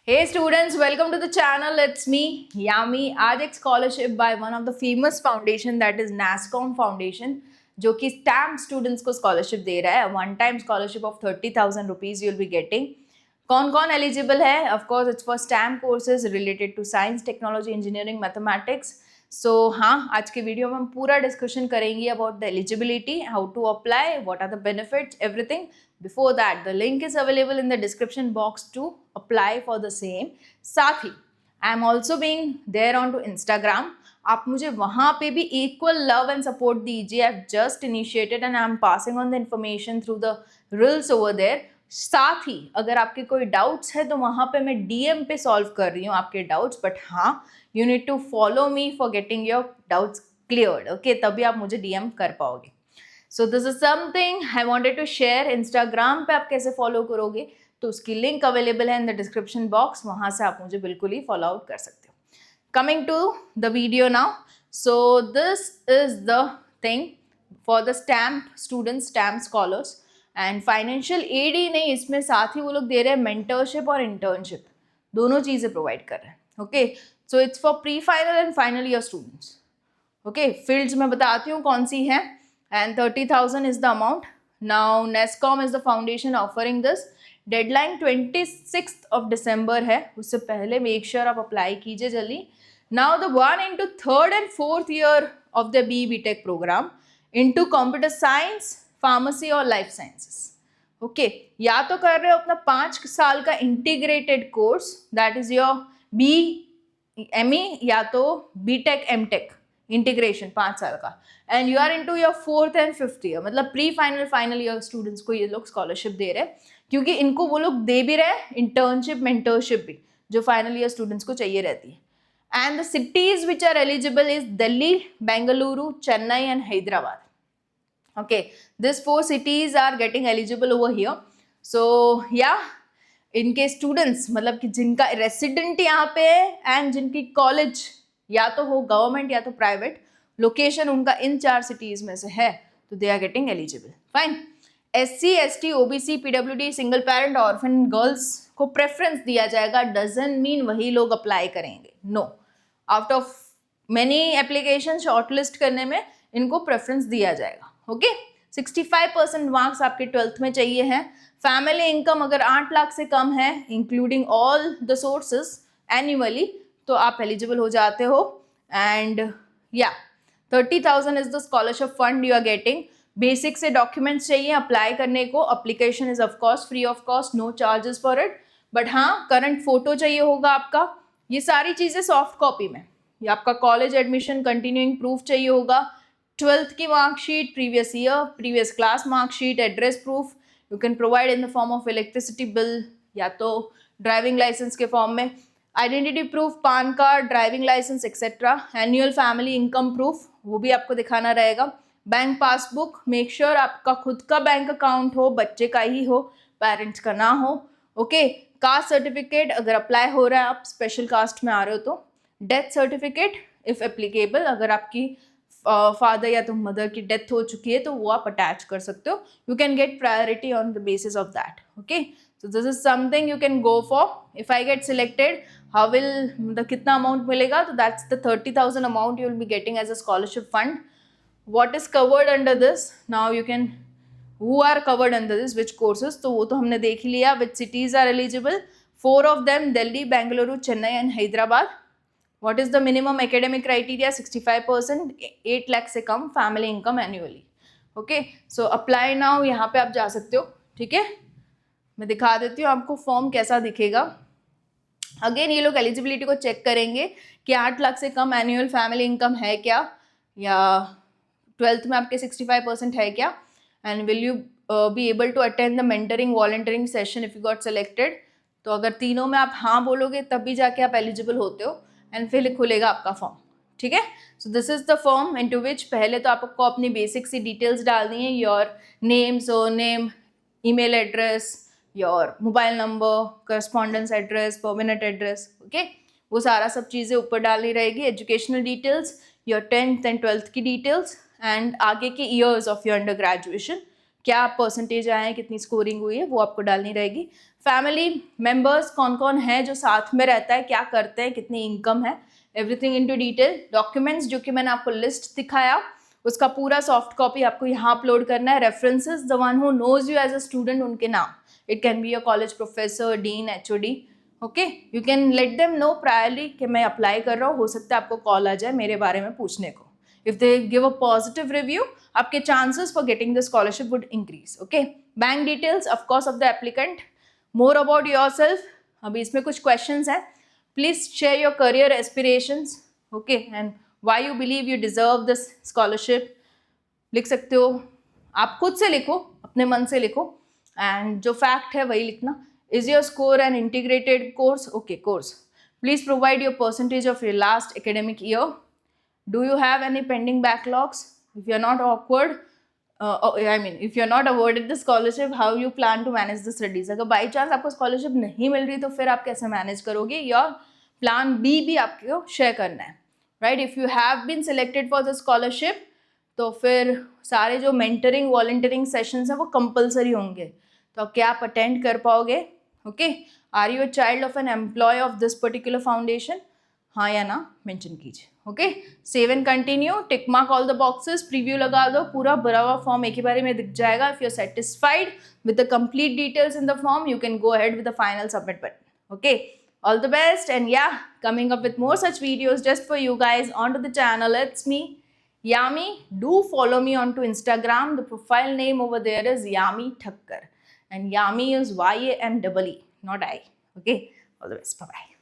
Hey students, welcome to the channel. It's me, Yami. आज एक scholarship by one of the famous foundation that is NASSCOM Foundation, जो कि STEM students को scholarship दे रहा है. One time scholarship of 30,000 rupees you'll be getting. कौन कौन eligible है? Of course, it's for STEM courses related to science, technology, engineering, mathematics. So हाँ, आज के वीडियो में हम पूरा डिस्कशन करेंगे about the eligibility, how to apply, what are the benefits, everything. Before that, the link is available in the description box to apply for the same. साथ ही I am also being there on to Instagram. आप मुझे वहाँ पे भी equal love and support दीजिए. I've just initiated and I'm passing on the information through the reels over there. साथ ही अगर आपके कोई डाउट्स है तो वहाँ पे मैं DM पे सॉल्व कर रही हूँ आपके डाउट्स. बट हाँ, you need to follow me for getting your doubts cleared. Okay, तभी आप मुझे DM कर पाओगे. So this is something I wanted to share. Instagram पे आप कैसे फॉलो करोगे तो उसकी लिंक अवेलेबल है इन द डिस्क्रिप्शन बॉक्स. वहाँ से आप मुझे बिल्कुल ही फॉलो आउट कर सकते हो. Coming to the video now. So this is the thing for the stamp students, stamp scholars. And financial aid ही नहीं, इसमें साथ ही वो लोग दे रहे हैं मेंटरशिप और इंटर्नशिप, दोनों चीज़ें प्रोवाइड कर रहे हैं. Okay, so it's for pre final and final year students. Okay, fields में बताती हूँ कौन सी हैं. And 30,000 is the amount. Now NASSCOM is the foundation offering this. Deadline 26th of December है, उससे पहले make sure आप apply कीजिए जल्दी. Now the 1 into 3rd and 4th year of the BTech program into computer science, pharmacy और life sciences. Okay, या तो कर रहे हो अपना 5 साल का integrated course, that is your BME या तो BTech MTech इंटीग्रेशन 5 साल का. And you are into your 4th and 5th year, मतलब pre final final year students को ये लोग स्कॉलरशिप दे रहे हैं, क्योंकि इनको वो लोग दे भी रहे हैं इंटर्नशिप मेंटरशिप भी, जो फाइनल ईयर स्टूडेंट्स को चाहिए रहती है. And the cities which are eligible is Delhi, Bengaluru, Chennai and Hyderabad. Okay, this 4 cities are getting eligible over here. So yeah, इनके स्टूडेंट्स मतलब कि जिनका रेसिडेंट यहाँ पे है एंड जिनकी कॉलेज या तो हो गवर्नमेंट या तो प्राइवेट, लोकेशन उनका इन 4 सिटीज में से है, तो they are getting eligible. Fine. SC, ST, OBC, PWD, single parent, orphan girls को प्रेफरेंस दिया जाएगा. डजंट मीन वही लोग अप्लाई करेंगे. No, out of many application shortlist करने में इनको प्रेफरेंस दिया जाएगा. ओके, 65% मार्क्स आपके 12th में चाहिए हैं. फैमिली इनकम अगर 8 लाख से कम है including all the sources annually, तो आप एलिजिबल हो जाते हो. And yeah 30,000 is the scholarship fund you are getting. Basic से डॉक्यूमेंट्स चाहिए अप्लाई करने को. Application is of course free of cost, no charges for it. But हाँ, करंट फोटो चाहिए होगा आपका. ये सारी चीज़ें सॉफ्ट कॉपी में. ये आपका कॉलेज एडमिशन कंटिन्यूइंग प्रूफ चाहिए होगा, 12th की marksheet, previous year previous class marksheet, address proof you can provide in the form of electricity bill या तो ड्राइविंग लाइसेंस के फॉर्म में, identity proof, PAN card, driving licence etcetera, annual family income proof वो भी आपको दिखाना रहेगा, bank passbook, make sure आपका खुद का बैंक अकाउंट हो, बच्चे का ही हो, पेरेंट्स का ना हो. ओके, कास्ट सर्टिफिकेट अगर अप्लाई हो रहा है, आप स्पेशल कास्ट में आ रहे हो तो, डेथ सर्टिफिकेट इफ एप्लीकेबल, अगर आपकी फादर या तो मदर की डेथ हो चुकी है तो वो आप अटैच कर सकते हो. You can get priority on the basis of that. Okay, so this is something you can go for. If I get selected, how will the कितना अमाउंट मिलेगा, तो that's the 30,000 amount you will be getting as a scholarship fund. What is covered under this? Now you can, who are covered under this, which courses, तो वो तो हमने देख ही लिया. Which cities are eligible? 4 of them, Delhi, Bengaluru, Chennai and Hyderabad. What is the minimum academic criteria? 65%, 8 lakh से कम family income annually. Okay, so apply now, यहाँ पे आप जा सकते हो. ठीक है, मैं दिखा देती हूँ आपको फॉर्म कैसा दिखेगा. अगेन ये लोग एलिजिबिलिटी को चेक करेंगे कि 8 लाख से कम एनुअल फैमिली इनकम है क्या, या 12th में आपके 65% है क्या, and will you be able to attend the mentoring volunteering session if you got selected. तो अगर तीनों में आप हाँ बोलोगे तभी जाके आप एलिजिबल होते हो, एंड फिर खुलेगा आपका फॉर्म. ठीक है, सो this is the form into विच पहले तो आपको अपनी बेसिक सी डिटेल्स डालनी है. Your name, surname, email address, your mobile number, correspondence address, permanent address. Okay, वो सारा सब चीज़ें ऊपर डालनी रहेगी. Educational details, your 10th and 12th की डिटेल्स, एंड आगे के years of your under graduation. क्या परसेंटेज आए हैं, कितनी स्कोरिंग हुई है, वो आपको डालनी रहेगी। फैमिली मेंबर्स कौन कौन है जो साथ में रहता है, क्या करते हैं, कितनी इनकम है, एवरीथिंग इनटू डिटेल। डॉक्यूमेंट्स जो कि मैंने आपको लिस्ट दिखाया उसका पूरा सॉफ्ट कॉपी आपको यहाँ अपलोड करना है। References, the one who knows you as a student, उनके नाम, it can be a college professor, dean, HOD, okay. You can let them know priorly कि मैं अप्लाई कर रहा हूँ, हो सकता है आपको कॉल आ जाए मेरे बारे में पूछने को। If they give a positive review, आपके chances for getting the scholarship would increase, okay. Bank details of course of the applicant, more about yourself. अभी इसमें कुछ क्वेश्चंस हैं, please share your career aspirations, okay, and why you believe you deserve this scholarship, लिख सकते हो। आप खुद से लिखो, अपने मन से लिखो, एंड जो फैक्ट है वही लिखना। Is your score an integrated course, okay, course. Please provide your percentage of your last academic year. Do you have any pending backlogs? If you're not awkward, if you're not awarded the scholarship, how you plan to manage the studies? अगर by chance आपको scholarship नहीं मिल रही तो फिर आप कैसे manage करोगे? Your plan B भी आपको share करना है, right? If you have been selected for the scholarship, तो फिर सारे जो mentoring, volunteering sessions हैं वो compulsory होंगे, तो क्या आप attend कर पाओगे? Okay? Are you a child of an employee of this particular foundation? हाँ या ना मेंशन कीजिए, okay. Save and continue, tick mark all the boxes, preview लगा दो, पूरा भरा हुआ फॉर्म एक ही बारे में दिख जाएगा। If you are satisfied with the complete details in the form, you can go ahead with the final submit button, okay. All the best, and yeah, coming up with more such videos just for you guys onto the channel. It's me, Yami. Do follow me onto Instagram. The profile name over there is Yami Thakkar, and Yami is YAMEE, not I, okay. All the best, bye bye.